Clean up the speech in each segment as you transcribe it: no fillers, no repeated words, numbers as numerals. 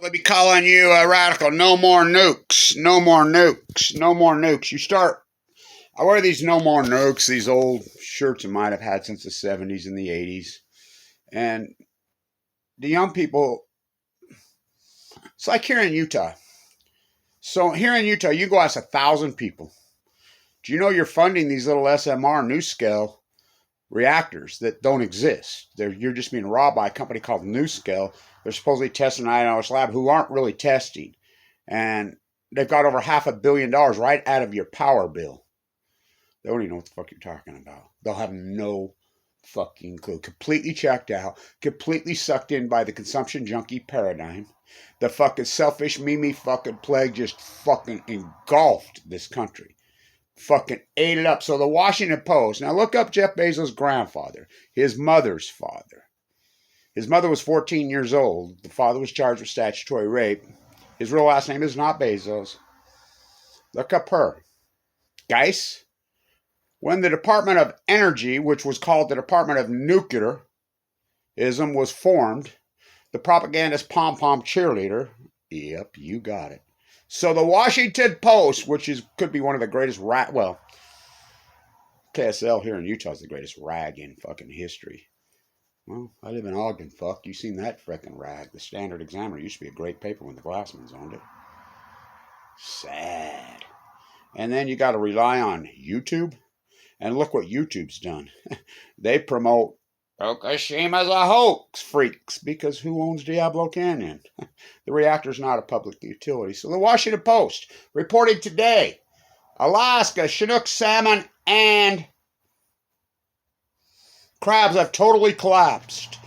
Let me call on you, Radical. No more nukes. No more nukes. No more nukes. I wear these no more nukes, these old shirts I might have had since the 70s and the 80s. And the young people, it's like here in Utah. So here in Utah, you go ask 1,000 people. Do you know you're funding these little SMR NuScale reactors that don't exist? You're just being robbed by a company called NuScale. They're supposedly testing in Idaho's lab who aren't really testing. And they've got over $500 million right out of your power bill. They don't even know what the fuck you're talking about. They'll have no fucking clue. Completely checked out. Completely sucked in by the consumption junkie paradigm. The fucking selfish Mimi fucking plague just fucking engulfed this country. Fucking ate it up. So the Washington Post. Now look up Jeff Bezos' grandfather. His mother's father. His mother was 14 years old. The father was charged with statutory rape. His real last name is not Bezos. Look up her. Guys, when the Department of Energy, which was called the Department of Nuclearism, was formed, the propagandist pom-pom cheerleader, yep, you got it. So the Washington Post, which could be one of the greatest KSL here in Utah is the greatest rag in fucking history. Well, I live in Ogden, fuck. You seen that frickin' rag. The Standard Examiner used to be a great paper when the Glassmans owned it. Sad. And then you got to rely on YouTube. And look what YouTube's done. They promote Fukushima's a hoax, freaks, because who owns Diablo Canyon? The reactor's not a public utility. So the Washington Post reported today, Alaska, Chinook salmon and crabs have totally collapsed.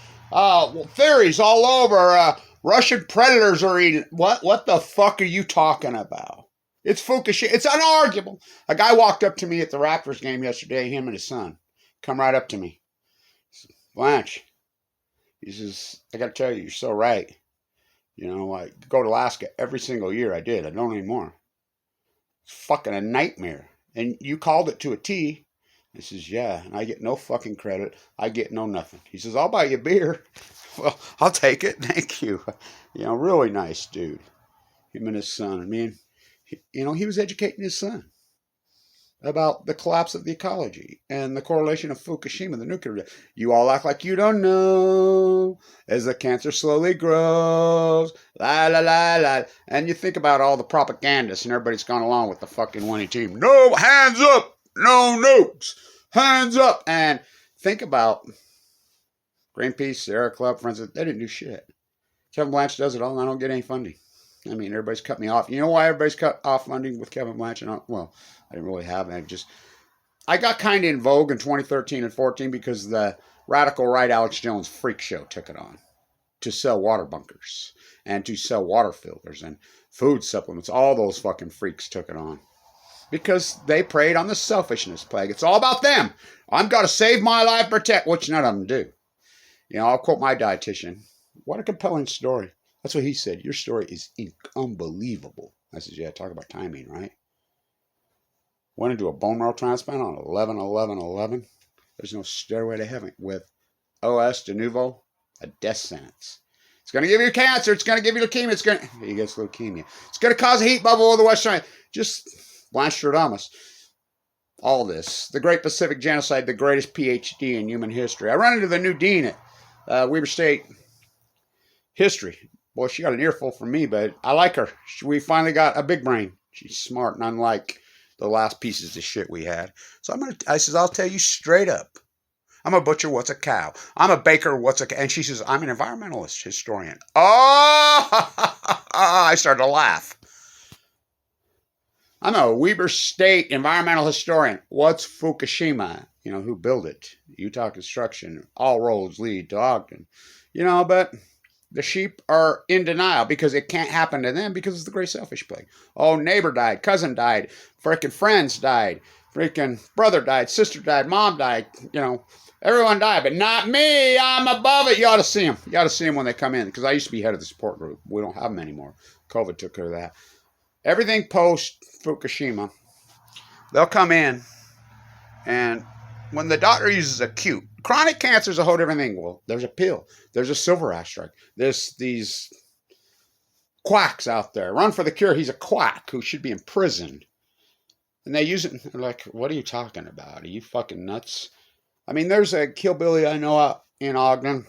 Theories all over. Russian predators are eating. What the fuck are you talking about? It's Fukushima. It's unarguable. A guy walked up to me at the Raptors game yesterday, him and his son. Come right up to me. Blanche, he says, I got to tell you, you're so right. You know, I go to Alaska every single year. I did. I don't anymore. It's fucking a nightmare. And you called it to a T. He says, yeah, and I get no fucking credit. I get no nothing. He says, I'll buy you a beer. Well, I'll take it. Thank you. You know, really nice dude. Him and his son. I mean, he was educating his son about the collapse of the ecology and the correlation of Fukushima, the nuclear. You all act like you don't know as the cancer slowly grows. La, la, la, la. And you think about all the propagandists and everybody's gone along with the fucking winning team. No, hands up. No nukes. Hands up. And think about Greenpeace, Sierra Club, friends. They didn't do shit. Kevin Blanch does it all and I don't get any funding. I mean, everybody's cut me off. You know why everybody's cut off funding with Kevin Blanch? Well, I didn't really have it. I got kind of in vogue in 2013 and 14 because the radical right Alex Jones freak show took it on to sell water bunkers and to sell water filters and food supplements. All those fucking freaks took it on because they preyed on the selfishness plague. It's all about them. I'm going to save my life, protect, which none of them do. You know, I'll quote my dietitian. What a compelling story. That's what he said. Your story is unbelievable. I said, yeah, talk about timing, right? Went into a bone marrow transplant on 11/11/11. There's no stairway to heaven with OS de novo, a death sentence. It's going to give you cancer. It's going to give you leukemia. He gets leukemia. It's going to cause a heat bubble over the West Side. Just Blanche Stradamus. All this. The Great Pacific Genocide, the greatest PhD in human history. I run into the new dean at Weber State History. Boy, she got an earful from me, but I like her. We finally got a big brain. She's smart and unlike the last pieces of shit we had. So I says, I'll tell you straight up. I'm a butcher, what's a cow? I'm a baker, what's a cow? And she says, I'm an environmentalist historian. Oh, I started to laugh. I'm a Weber State environmental historian. What's Fukushima? You know, who built it? Utah Construction. All roads lead to Ogden. You know, but the sheep are in denial because it can't happen to them because it's the great selfish plague. Oh, neighbor died, cousin died, freaking friends died, freaking brother died, sister died, mom died, you know, everyone died, but not me. I'm above it. You ought to see them. You ought to see them when they come in because I used to be head of the support group. We don't have them anymore. COVID took care of that. Everything post Fukushima, they'll come in and when the doctor uses acute, chronic cancer is a whole different thing. Well, there's a pill. There's a silver asteroid. There's these quacks out there. Run for the cure. He's a quack who should be in prison. And they use it. They're like, what are you talking about? Are you fucking nuts? I mean, there's a hillbilly I know out in Ogden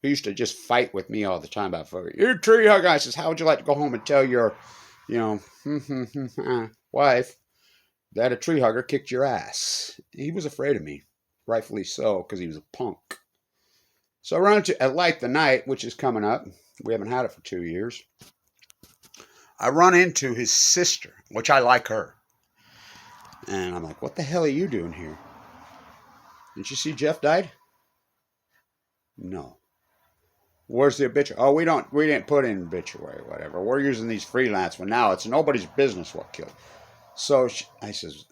who used to just fight with me all the time about fucking, you're a tree hugger. I says, how would you like to go home and tell your, wife that a tree hugger kicked your ass? He was afraid of me, rightfully so, because he was a punk. So I run into, at Light the Night, which is coming up. We haven't had it for 2 years. I run into his sister, which I like her. And I'm like, what the hell are you doing here? Didn't you see Jeff died? No. Where's the obituary? Oh, we didn't put in obituary, whatever. We're using these freelance ones now. It's nobody's business what killed. So I says,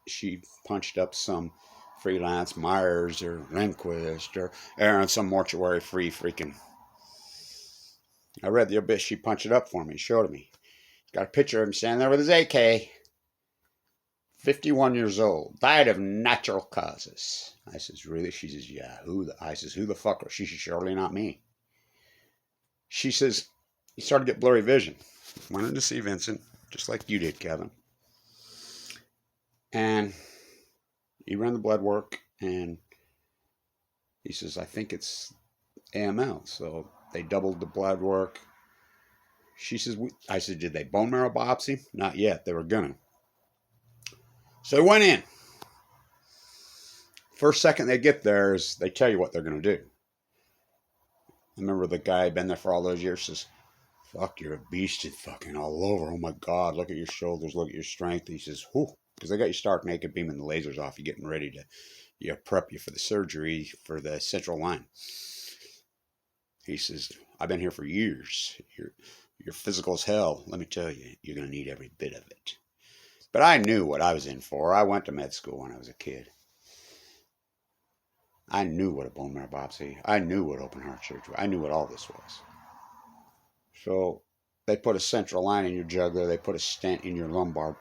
she punched up some freelance Myers or Rehnquist or Aaron, some mortuary free freaking. I read the obit. She punched it up for me, showed it me. Got a picture of him standing there with his AK. 51 years old, died of natural causes. I says, really? She says, yeah. I says, who the fuck? She says, surely not me. She says, he started to get blurry vision. Went in to see Vincent, just like you did, Kevin. And he ran the blood work, and he says, I think it's AML. So they doubled the blood work. She says, I said, did they bone marrow biopsy? Not yet. They were gonna. So I went in. First second they get there is they tell you what they're going to do. I remember the guy had been there for all those years says, fuck, you're a beast. It's fucking all over. Oh my God, look at your shoulders, look at your strength. He says, whew, because they got you stark naked, beaming the lasers off. You're getting ready to prep you for the surgery for the central line. He says, I've been here for years. You're physical as hell. Let me tell you, you're going to need every bit of it. But I knew what I was in for. I went to med school when I was a kid. I knew what a bone marrow biopsy. I knew what open heart surgery. I knew what all this was. So they put a central line in your jugular. They put a stent in your lumbar,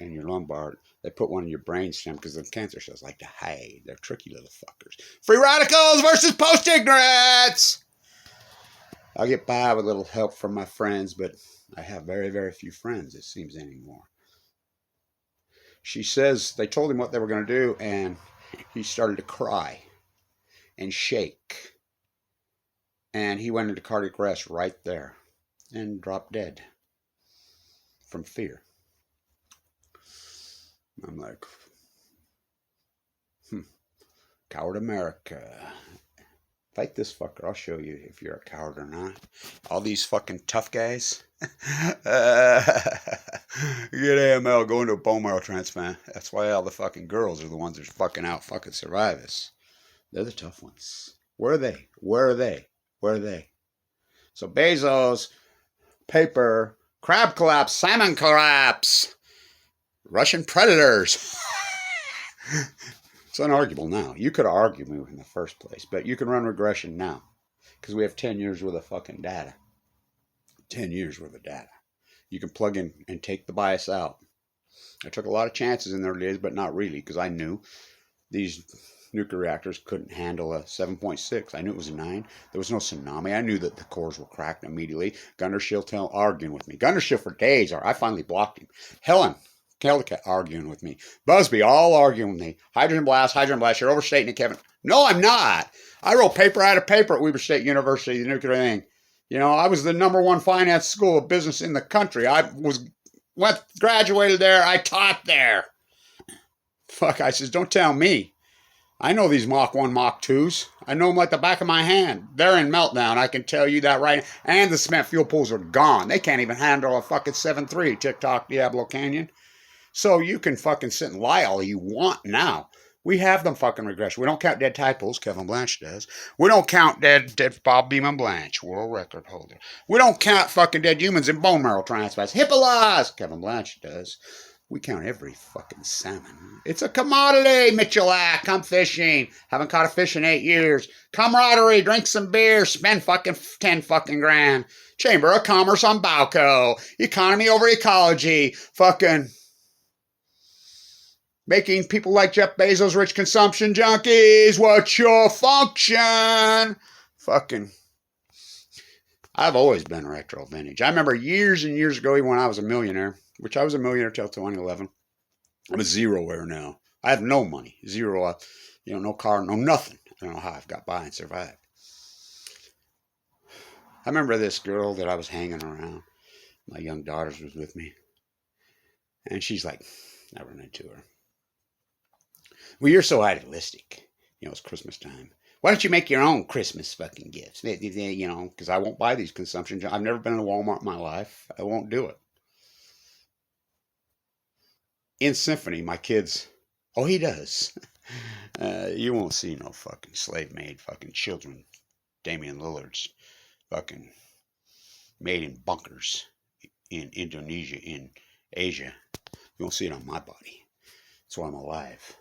in your lumbar. They put one in your brainstem because the cancer cells like to hide. They're tricky little fuckers. Free radicals versus post-ignorance. I'll get by with a little help from my friends, but I have very, very few friends, it seems, anymore. She says they told him what they were going to do, and he started to cry and shake. And he went into cardiac arrest right there and dropped dead from fear. I'm like, coward America. Fight this fucker. I'll show you if you're a coward or not. All these fucking tough guys. Get AML, go into a bone marrow transplant. That's why all the fucking girls are the ones that are fucking out fucking survive us. They're the tough ones. Where are they? Where are they? Where are they? So Bezos, paper, crab collapse, salmon collapse, Russian predators. It's unarguable now. You could argue me in the first place, but you can run regression now because we have 10 years worth of fucking data. 10 years worth of data. You can plug in and take the bias out. I took a lot of chances in the early days, but not really because I knew these nuclear reactors couldn't handle a 7.6. I knew it was a 9. There was no tsunami. I knew that the cores were cracked immediately. Gunnar Schill arguing with me. Gunnar Schill for days. I finally blocked him. Helen Kellicat arguing with me. Busby all arguing with me. Hydrogen blast, you're overstating it, Kevin. No, I'm not. I wrote paper out of paper at Weber State University, the nuclear thing. You know, I was the #1 finance school of business in the country. Graduated there. I taught there. Fuck, I says, don't tell me. I know these Mach 1, Mach 2s. I know them like the back of my hand. They're in meltdown. I can tell you that right. And the cement fuel pools are gone. They can't even handle a fucking 7.3 TikTok Diablo Canyon. So you can fucking sit and lie all you want now. We have them fucking regression. We don't count dead tide pools. Kevin Blanch does. We don't count dead Bob Beeman Blanch, world record holder. We don't count fucking dead humans in bone marrow transplants. HIPAA laws. Kevin Blanch does. We count every fucking salmon. It's a commodity, Mitchell-ack. Come fishing. Haven't caught a fish in 8 years. Camaraderie. Drink some beer. Spend fucking 10 fucking grand. Chamber of Commerce on Bauco. Economy over ecology. Fucking making people like Jeff Bezos rich consumption junkies. What's your function? Fucking. I've always been retro vintage. I remember years and years ago, even when I was a millionaire, which I was a millionaire till 2011. I'm a zero-ware now. I have no money. Zero, no car, no nothing. I don't know how I've got by and survived. I remember this girl that I was hanging around. My young daughters was with me. And she's like, I run into her. Well, you're so idealistic. It's Christmas time. Why don't you make your own Christmas fucking gifts? Because I won't buy these consumption. I've never been in a Walmart in my life. I won't do it. In Symphony, my kids, oh, he does. You won't see no fucking slave-made fucking children. Damian Lillard's fucking made in bunkers in Indonesia, in Asia. You won't see it on my body. That's why I'm alive.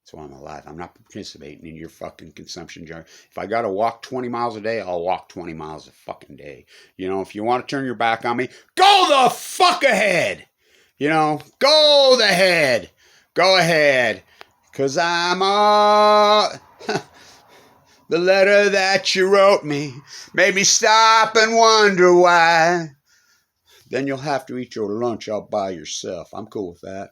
That's why I'm alive. I'm not participating in your fucking consumption jar. If I got to walk 20 miles a day, I'll walk 20 miles a fucking day. If you want to turn your back on me, go the fuck ahead. Go the head. Go ahead. Because I'm the letter that you wrote me made me stop and wonder why. Then you'll have to eat your lunch all by yourself. I'm cool with that.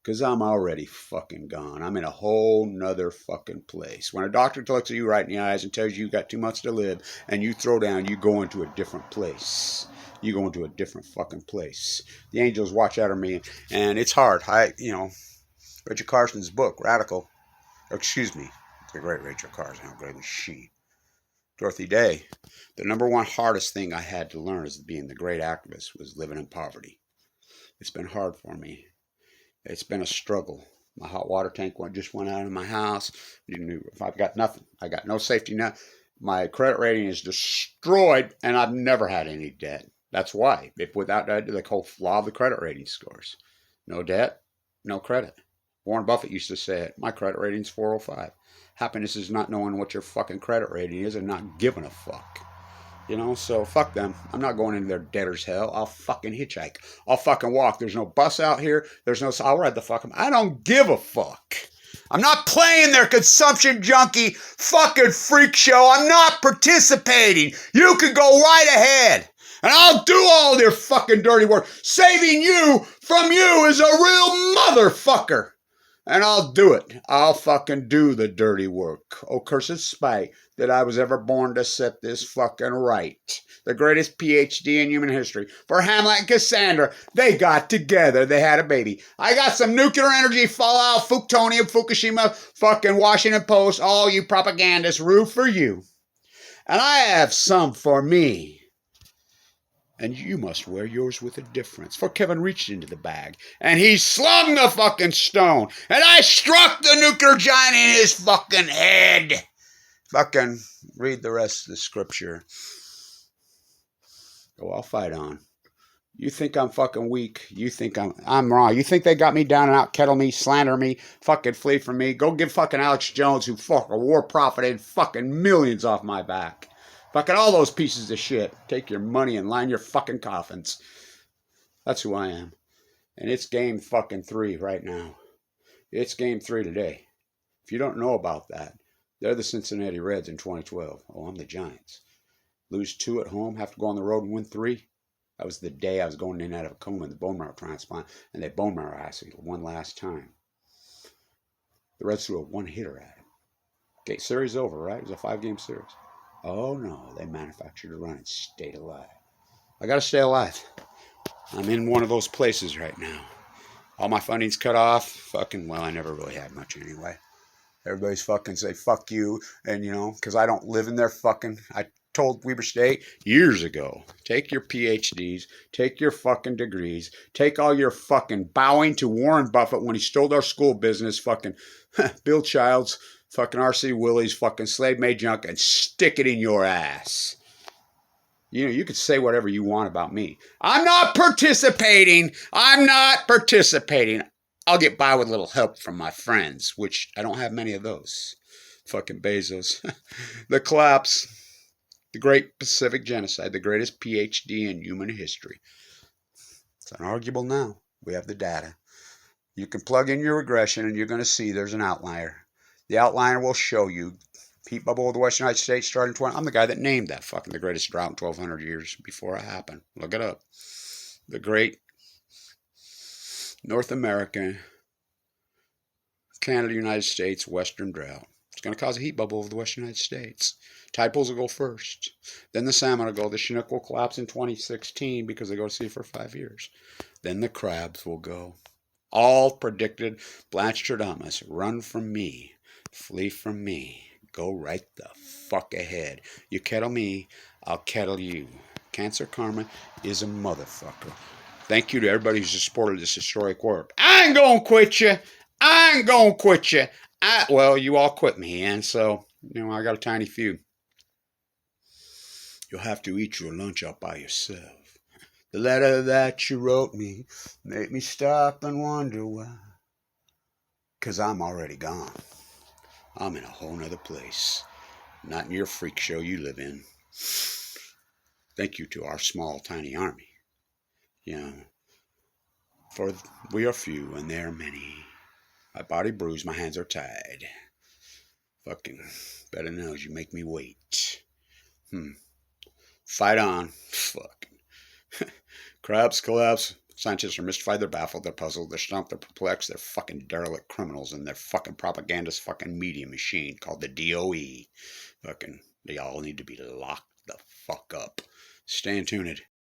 Because I'm already fucking gone. I'm in a whole nother fucking place. When a doctor looks at you right in the eyes and tells you got 2 months to live and you throw down, you go into a different place. You go into a different fucking place. The angels watch out of me, and it's hard. Rachel Carson's book, Radical, the great Rachel Carson, how great was she? Dorothy Day, the number one hardest thing I had to learn as being the great activist was living in poverty. It's been hard for me. It's been a struggle. My hot water tank just went out of my house. I've got nothing. I got no safety net. My credit rating is destroyed, and I've never had any debt. That's why. If without that, the whole law of the credit rating scores. No debt, no credit. Warren Buffett used to say it. My credit rating's 405. Happiness is not knowing what your fucking credit rating is and not giving a fuck. So fuck them. I'm not going into their debtor's hell. I'll fucking hitchhike. I'll fucking walk. There's no bus out here. I'll ride the fuck. I don't give a fuck. I'm not playing their consumption junkie fucking freak show. I'm not participating. You can go right ahead. And I'll do all their fucking dirty work. Saving you from you is a real motherfucker. And I'll do it. I'll fucking do the dirty work. Oh, cursed spite that I was ever born to set this fucking right. The greatest PhD in human history. For Hamlet and Cassandra, they got together. They had a baby. I got some nuclear energy fallout, Fuktonium, Fukushima, fucking Washington Post. All you propagandists root for you. And I have some for me. And you must wear yours with a difference. For Kevin reached into the bag, and he slung the fucking stone, and I struck the nuclear giant in his fucking head. Fucking read the rest of the scripture. Go, I'll fight on. You think I'm fucking weak. You think I'm wrong. You think they got me down and out, kettle me, slander me, fucking flee from me. Go give fucking Alex Jones, who fucking war profited fucking millions off my back. Fucking all those pieces of shit. Take your money and line your fucking coffins. That's who I am. And it's game fucking 3 right now. It's game 3 today. If you don't know about that, they're the Cincinnati Reds in 2012. Oh, I'm the Giants. Lose 2 at home, have to go on the road and win 3. That was the day I was going in out of a coma in the bone marrow transplant, and they bone marrow asked me one last time. The Reds threw a one-hitter at him. Okay, series over, right? It was a 5-game series. Oh, no, they manufactured a run and stayed alive. I got to stay alive. I'm in one of those places right now. All my funding's cut off. Fucking, well, I never really had much anyway. Everybody's fucking say, fuck you. And, because I don't live in their fucking... I told Weber State years ago, take your PhDs, take your fucking degrees, take all your fucking bowing to Warren Buffett when he stole our school business, fucking Bill Childs, fucking R.C. Willey's fucking slave-made junk, and stick it in your ass. You could say whatever you want about me. I'm not participating. I'll get by with a little help from my friends, which I don't have many of those. Fucking Bezos. The collapse. The Great Pacific Genocide. The greatest PhD in human history. It's unarguable now. We have the data. You can plug in your regression and you're going to see there's an outlier. The outlier will show you Heat bubble of the Western United States starting 20. I'm the guy that named that fucking the greatest drought in 1,200 years before it happened. Look it up. The Great North American, Canada, United States, Western drought. It's going to cause a heat bubble over the Western United States. Tide pools will go first. Then the salmon will go. The Chinook will collapse in 2016 because they go to sea for 5 years. Then the crabs will go. All predicted. Blanche run from me. Flee from me. Go right the fuck ahead. You kettle me, I'll kettle you. Cancer karma is a motherfucker. Thank you to everybody who's supported this historic work. I ain't gonna quit you. I ain't gonna quit you. Well, you all quit me, and so, I got a tiny few. You'll have to eat your lunch out by yourself. The letter that you wrote me made me stop and wonder why. 'Cause I'm already gone. I'm in a whole nother place. Not in your freak show you live in. Thank you to our small, tiny army. For we are few and they are many. My body bruised, my hands are tied. Fucking better knows you make me wait. Fight on. Fucking. Crabs collapse. Scientists are mystified, they're baffled, they're puzzled, they're stumped, they're perplexed, they're fucking derelict criminals in their fucking propagandist fucking media machine called the DOE. Fucking, they all need to be locked the fuck up. Stay tuned.